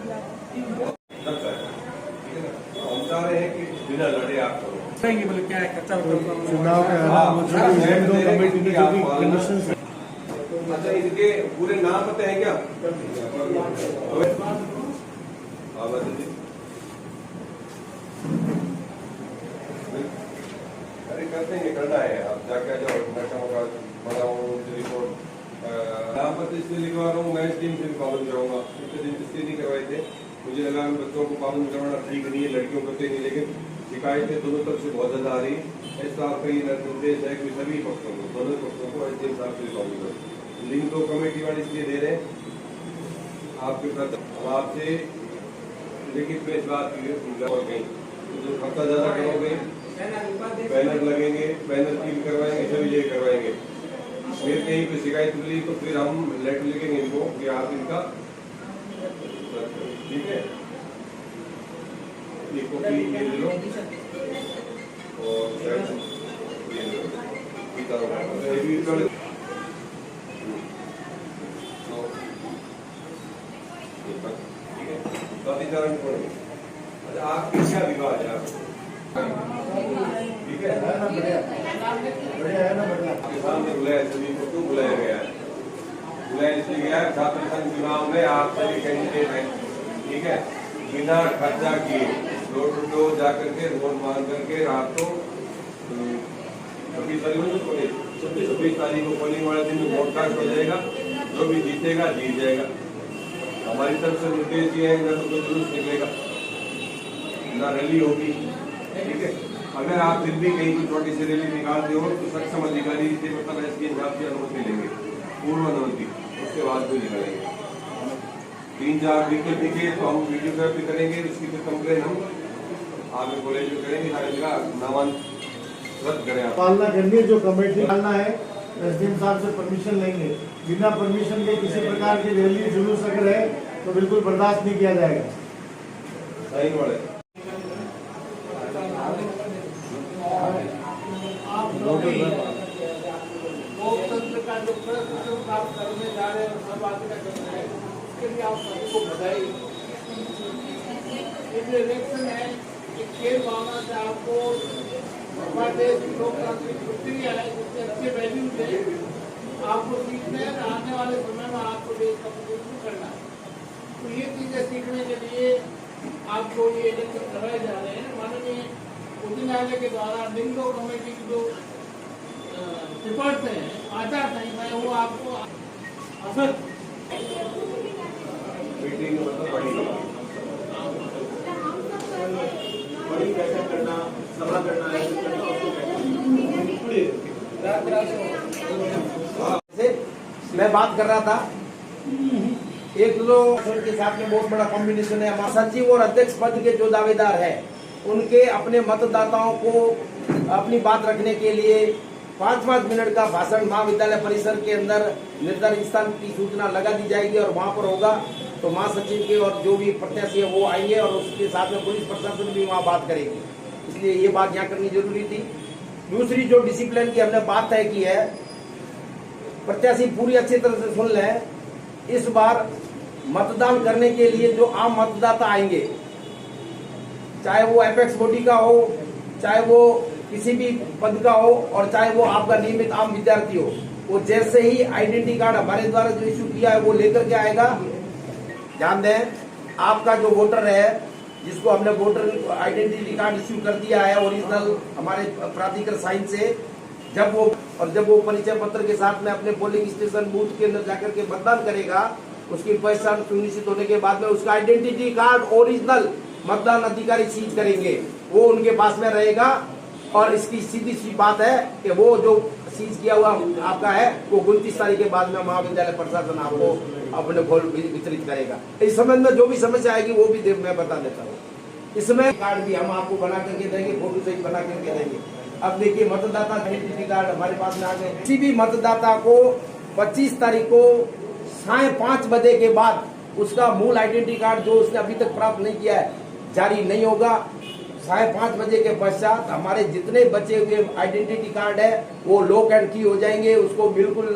हम चाह रहे हैं कि बिना लड़े आप करो। बोले क्या है कच्चा चुनाव के कमेटी में जो भी कंडीशंस है। अच्छा, इनके पूरे नाम पता है क्या? अरे करते हैं, करना है। आप जाके जाओ, बनाओ रिपोर्ट। यहाँ पर इसलिए लिखवा रहा हूँ, मैं इस टीम से भी पाबंद कराऊंगा। इतने दिन इसलिए नहीं करवाए थे, मुझे लगा बच्चों को पाबंद करवाना ठीक नहीं है, लड़कियों को नहीं, लेकिन शिकायतें दोनों तरफ से बहुत ज्यादा आ रही है। ऐसा आपका ये निर्देश है कि सभी पक्षों को, दोनों पक्षों को एसडीएम साहब से पाबंद करो। लिंक तो कमेटी वाले इसलिए दे रहे हैं आपके प्रति, हम आपसे लिखित में इस बात की और कहीं जो खर्चा ज्यादा करोगे, बैनर लगेंगे, बैनर की भी करवाएंगे, सभी जगह करवाएंगे। फिर कहीं पे शिकायत मिली तो फिर हम लेटर लिखेंगे इनको कि आप इनका, ठीक है, ये कॉपी ये ले लो और ये लो, अच्छा, आपकी क्या विवाद है? ठीक है, बढ़िया है ना, बढ़िया। आपके सामने बुलाया, सभी को क्यों बुलाया गया है? बुलाया इसलिए गया है, छात्र संघ चुनाव में आप सभी कैंडिडेट हैं, ठीक है, बिना खर्चा किए डोर टू डोर जाकर के वोट मांग करके रात को 26 तारीख को पोलिंग वाले दिन में वोट कास्ट हो जाएगा। जो भी जीतेगा जीत जाएगा। हमारी तरफ से निर्देश ये है, न तो कोई जुलूस निकलेगा, न रैली होगी, ठीक है। अगर आप फिर भी कहीं कोई छोटी सी रैली निकालते हो तो सक्षम अधिकारी से मतलब एसडीएम साहब की अनुमति लेंगे, पूर्व अनुमति, उसके बाद कोई निकालेंगे। 3-4 विकेट दिखे तो हम वीडियोग्राफी करेंगे, उसकी फिर कंप्लेन हम आगे कॉलेज में करेंगे, सारी जगह नामांकन रद्द करें। पालना करनी, जो कमेटी पालना है एसडीएम साहब से परमिशन लेंगे। बिना परमिशन के किसी प्रकार की रैली जुलूस अगर है तो बिल्कुल बर्दाश्त नहीं किया जाएगा। सही बात है। लोकतंत्र का जो प्रश्न आप करने जा रहे हैं, सब आगे का करना है, उसके लिए आप सभी को बधाई। ये जो इलेक्शन है, ये खेल भावना से आपको हमारे देश की लोकतांत्रिक प्रक्रिया है, जिससे अच्छे वैल्यूज है, आपको सीखना है। आने वाले समय में आपको देश का प्रतिनिधित्व करना है। तो ये चीजें सीखने के लिए आपको ये इलेक्शन करवाए जा रहे हैं। माननीय उच्च न्यायालय के द्वारा लिंगो कमेटी की जो रिपोर्ट है, आचार संहिता है, वो आपको असर मीटिंग मतलब बड़ी कैसे करना, सभा करना है, मैं बात कर रहा था, एक दो के साथ में बहुत बड़ा कॉम्बिनेशन है। हमारे सचिव और अध्यक्ष पद के जो दावेदार हैं, उनके अपने मतदाताओं को अपनी बात रखने के लिए 5-5 मिनट का भाषण महाविद्यालय परिसर के अंदर निर्धारित स्थान की सूचना लगा दी जाएगी और वहां पर होगा। तो महासचिव के और जो भी प्रत्याशी है वो आएंगे और उसके साथ में पुलिस प्रशासन भी वहां बात करेगी। इसलिए ये बात यहाँ करनी जरूरी थी। दूसरी जो डिसिप्लिन की हमने बात तय की है, प्रत्याशी पूरी अच्छी तरह से सुन लें। इस बार मतदान करने के लिए जो आम मतदाता आएंगे, चाहे वो एपेक्स बॉडी का हो, चाहे वो किसी भी पद का हो, और चाहे वो आपका नियमित आम विद्यार्थी हो, वो जैसे ही आइडेंटिटी कार्ड हमारे द्वारा जो इश्यू किया है वो लेकर के आएगा। ध्यान दें, आपका जो वोटर है, जिसको हमने वोटर आइडेंटिटी कार्ड इश्यू कर दिया है ओरिजिनल हमारे प्राधिकृत साइन से, जब वो परिचय पत्र के साथ में अपने पोलिंग स्टेशन बूथ के अंदर जाकर के मतदान करेगा, उसकी पहचान सुनिश्चित होने के बाद में उसका आइडेंटिटी कार्ड ओरिजिनल मतदान अधिकारी सीज करेंगे, वो उनके पास में रहेगा। और इसकी सीधी सी बात है कि वो जो सीज किया हुआ आपका है वो 29 तारीख के बाद में महाविद्यालय प्रशासन आपको अपने खोल वितरित करेगा। इस संबंध में जो भी समस्या आएगी वो भी मैं बता देता हूँ। इसमें कार्ड भी हम आपको बना करके देंगे, फोटो सहित बना करके देंगे। अब देखिए, मतदाता आइडेंटिटी कार्ड हमारे पास में आ गए। किसी भी मतदाता को 25 तारीख को 5:30 बजे के बाद उसका मूल आइडेंटिटी कार्ड जो उसने अभी तक प्राप्त नहीं किया है जारी नहीं होगा। 5:30 बजे के पश्चात हमारे जितने बचे हुए आइडेंटिटी कार्ड है वो लॉक एंड की हो जाएंगे। उसको बिल्कुल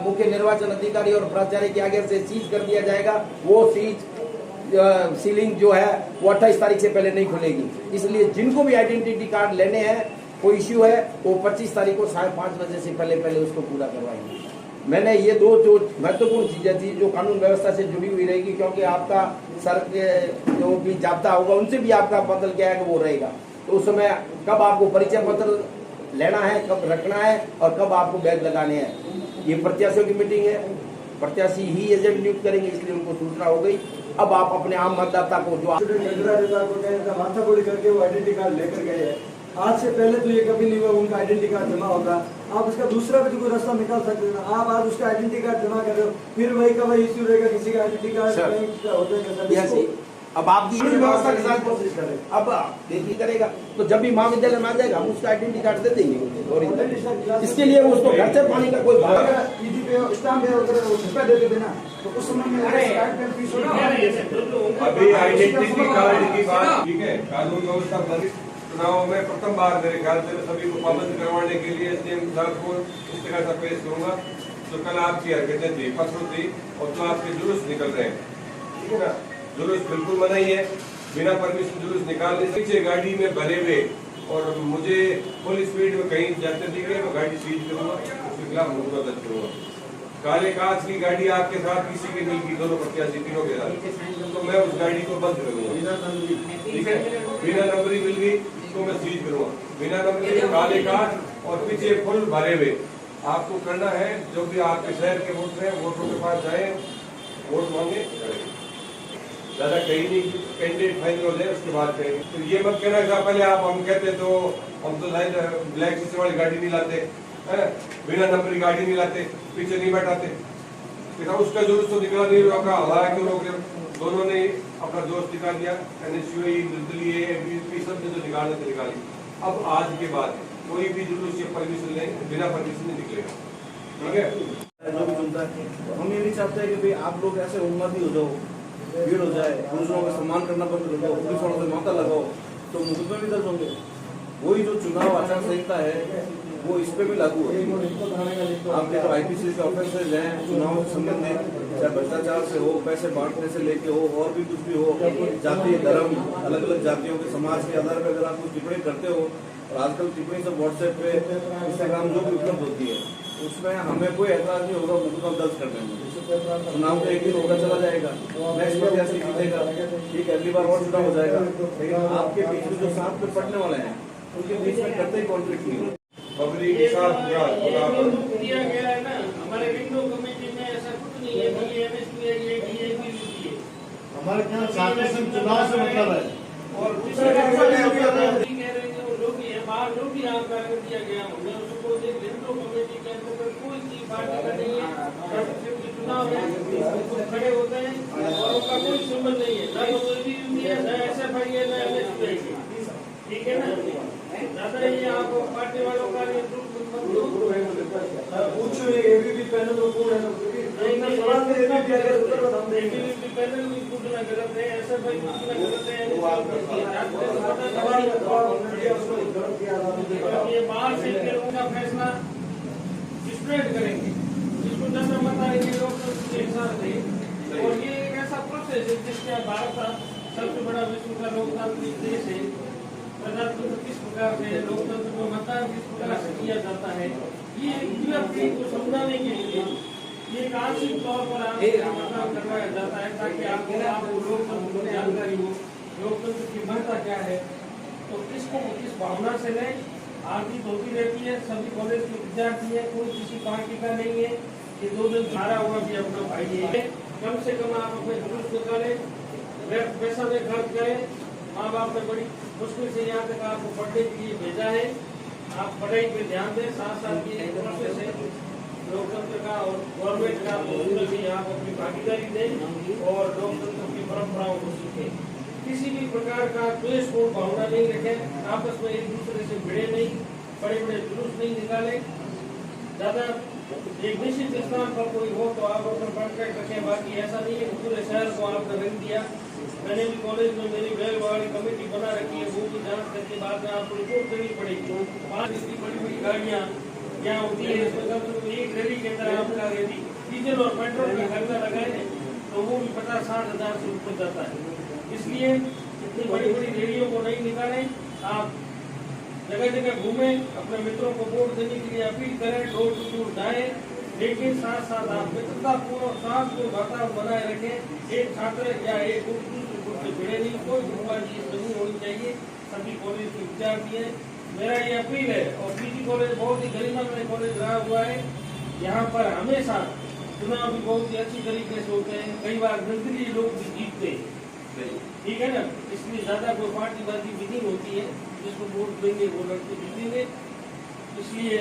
मुख्य निर्वाचन अधिकारी और प्राचार्य के आगे से सीज कर दिया जाएगा। वो सीज सीलिंग जो है वो 28 तारीख से पहले नहीं खुलेगी। इसलिए जिनको भी आइडेंटिटी कार्ड लेने हैं, कोई इश्यू है, वो 25 तारीख को 5:30 बजे से पहले उसको पूरा करवाएंगे। मैंने ये दो जो महत्वपूर्ण चीजें थी जो कानून व्यवस्था से जुड़ी हुई रहेगी, क्योंकि आपका सर के जो भी जाब्ता होगा उनसे भी आपका बदल क्या है कि वो रहेगा। तो उस समय कब आपको परिचय पत्र लेना है, कब रखना है और कब आपको बैग लगाने हैं, ये प्रत्याशियों की मीटिंग है। प्रत्याशी ही एजेंट नियुक्त करेंगे, इसलिए उनको सूचना हो गई। अब आप अपने आम मतदाता को जो माथागोली करके वो आइडेंटिटी कार्ड लेकर गए हैं, आज से पहले तो ये कभी नहीं हुआ उनका आइडेंटिटी कार्ड जमा होगा। आप उसका दूसरा भी तो कोई रास्ता निकाल सकते हैं ना। आप आज उसका आइडेंटिटी कार्ड जमा कर रहे हो, फिर वही का वही इश्यू रहेगा, किसी का आइडेंटिटी कार्ड होता है। अब आपकी व्यवस्था के साथ कोशिश करें, अब देखिए करेगा तो जब भी महाविद्यालय में आ जाएगा हम उसका आइडेंटिटी कार्ड दे देंगे। और इसके लिए उसको घर से पानी का कोई अभी आइडेंटिटी कार्ड की बात ठीक है, कानून व्यवस्था चुनाव में प्रथम बार मेरे ख्याल से सभी को पाबंद करवाने के लिए एसडीएम साहब को इस तरह का पेश करूंगा। तो कल आपकी हरकतें थी, परसों थी, और जो आपके जुलूस निकल रहे हैं, ठीक है ना, जुलूस बिल्कुल मना ही है, बिना परमिशन जुलूस निकालने से पीछे गाड़ी में भरे हुए और मुझे फुल स्पीड में कहीं जाते दिखे मैं गाड़ी सीज करूंगा, उसके खिलाफ मुकदमा दर्ज करूंगा। काले कांच की गाड़ी आपके साथ किसी की मिलगी, दोनों प्रत्याशी तीनों के साथ, तो मैं उस गाड़ी को बंद करूंगा, ठीक है। बिना नंबरी मिल गई तो मैं सीज करूंगा, बिना नंबरी काले कांच और पीछे फुल भरे हुए। आपको करना है जो भी आपके शहर के वोटर हैं, वोटरों के पास जाए, वोट मांगे, ज्यादा कहीं नहीं, कैंडिडेट फाइनल हो जाए उसके बाद करेंगे। तो ये मत कहना कि पहले आप हम कहते तो हम तो ब्लैक शीशे वाली गाड़ी नहीं लाते, बिना नंबर की गाड़ी नहीं लाते, पीछे नहीं बैठाते, उसका जुलूस तो निकला नहीं, रोका हवा क्यों रोक रहे? दोनों ने अपना जोश दिखा दिया, एनएसयूआई, निर्दलीय, एबीवीपी सब ने तो निकालने से निकाली। अब आज के बाद कोई भी जुलूस या परमिशन ले, बिना परमिशन नहीं निकलेगा, ठीक है। जो भी सुनता है तो हम ये नहीं चाहते हैं कि भाई आप लोग ऐसे उन्मत्ती हो जाओ, भीड़ हो जाए, दूसरों का सम्मान करना बंद कर दो, पुलिस वालों से मौका लगाओ, तो मुकदमे भी दर्ज होंगे। वही जो चुनाव आचार संहिता है वो इस पे भी लागू है। आपके जो आईपीसी के ऑफेंसेज हैं चुनाव से संबंधित, चाहे भ्रष्टाचार से हो, पैसे बांटने से लेके हो, और भी कुछ भी हो, जाति धर्म अलग अलग जातियों के समाज के आधार पर अगर आप कुछ टिप्पणी करते हो, और आजकल टिप्पणी सब व्हाट्सएप पे, इंस्टाग्राम जो भी उपलब्ध होती है, उसमें हमें कोई एतराज नहीं होगा मुकदमा दर्ज करने में। चुनाव तो एक दिन होगा, चला जाएगा, नेक्स्ट प्रत्याशी जीतेगा, ठीक है, अगली बार और चुनाव हो जाएगा। लेकिन आपके बीच में जो साथ में पढ़ने वाले हैं उनके बीच में करते ही कॉन्फ्लिक्ट नहीं हो। पब्लिक के साथ दिया गया है ना, हमारे विंडो कमेटी में ऐसा कुछ नहीं है कि ये एमएसपी है, ये डीएपी है। हमारे यहाँ 7% चुनाव से मतलब है। और दूसरा कह रहे हैं वो जो भी है बाहर जो भी आपका कर दिया गया हमने उसको एक विंडो कमेटी के अंदर कोई चीज पार्टी का नहीं है, चुनाव है उसको खड़े होते हैं और उनका कोई संबंध नहीं है, ना तो एबीवीपी है, ना एसएफआई है, ना एमएसपी है, ठीक है ना। ज्यादा ये आप पार्टी वालों का एबीपी पैनल को कौन है, एबीवीपी पैनल भी पूछना गलत है, एसएफआई पूछना गलत है, ये बाहर से उनका फैसला स्प्रेड करेंगे, जिसको जनता मत आएंगे लोकतंत्र के हिसाब से। और ये एक ऐसा प्रोसेस है जिसके भारत का सबसे बड़ा विश्व का लोकतांत्रिक देश है। प्रजातंत्र किस प्रकार से, लोकतंत्र में मतदान किस प्रकार से किया जाता है, ये युवा पीढ़ी को समझाने के लिए ये आंशिक तौर पर मतदान करवाया जाता है, ताकि आपको लोकतंत्र की जानकारी हो, लोकतंत्र की महत्ता क्या है। तो इसको इस भावना से लें, आरती होती रहती है, सभी कॉलेज के विद्यार्थी है, कोई किसी पार्टी का नहीं है, ये 2 दिन हारा हुआ भी अपना भाई है। कम से कम आप अपने जुलूस निकालें, पैसा में खर्च करें, माँ बाप ने बड़ी मुश्किल से यहाँ तक आपको पढ़ने के लिए भेजा है, आप पढ़ाई पे ध्यान दें, साथ साथ ये प्रोसेस है लोकतंत्र का और गवर्नमेंट का, उसमें भी आप अपनी भागीदारी दें और लोकतंत्र की परंपराओं को सीखें। किसी भी प्रकार का द्वेषपूर्ण भावना नहीं रखें, आपस में एक दूसरे से भिड़े नहीं, बड़े बड़े जुलूस नहीं निकाले, ज्यादा एक निश्चित स्थान पर कोई हो तो आप अपना कॉन्ट्रैक्ट रखें, बाकी ऐसा नहीं है कि पूरे शहर को आपने रंग दिया। मैंने भी कॉलेज में मेरी बैलगाड़ी कमेटी बना रखी है, वो भी जांच करके बाद में आपको रिपोर्ट देनी पड़ेगी। 5 इतनी बड़ी बड़ी गाड़ियाँ यहाँ होती है, इसमें कम से कम एक रैली के अंदर आपका यदि डीजल और पेट्रोल का खर्चा लगाए तो वो भी 50-60 हज़ार से ऊपर जाता है। इसलिए इतनी बड़ी बड़ी रैलियों को नहीं निकालें। आप जगह जगह घूमें, अपने मित्रों को वोट देने के लिए अपील करें, डोर टू डोर जाएं, लेकिन साथ साथ आप मित्रतापूर्ण और शांतिपूर्ण वातावरण बनाए रखें। एक छात्र या एक ग्रुप दूसरे ग्रुप से जुड़े नहीं, कोई ग्रुपबाजी नहीं होनी चाहिए। सभी कॉलेज के विद्यार्थी हैं, मेरा ये अपील है। और पीजी कॉलेज बहुत ही गरिमामय कॉलेज रहा हुआ है। यहाँ पर हमेशा चुनाव भी बहुत ही अच्छी तरीके से होते हैं, कई बार निर्दलीय लोग भी जीतते हैं, ठीक है ना। इसलिए ज्यादा कोई पार्टीबाजी भी नहीं होती है, जिसको वोट देंगे वो लड़के जीतेंगे। इसलिए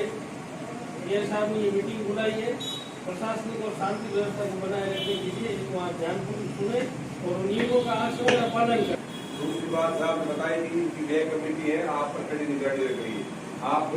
मेयर साहब ने ये मीटिंग बुलाई है, प्रशासनिक और शांति व्यवस्था को बनाए रखने के लिए इसको आप ध्यानपूर्वक सुने और नियमों का आचरण का पालन करें। दूसरी बात साहब ने बताई थी कि व्यय कमेटी है, आप पर कड़ी निगरानी रख रही है। आप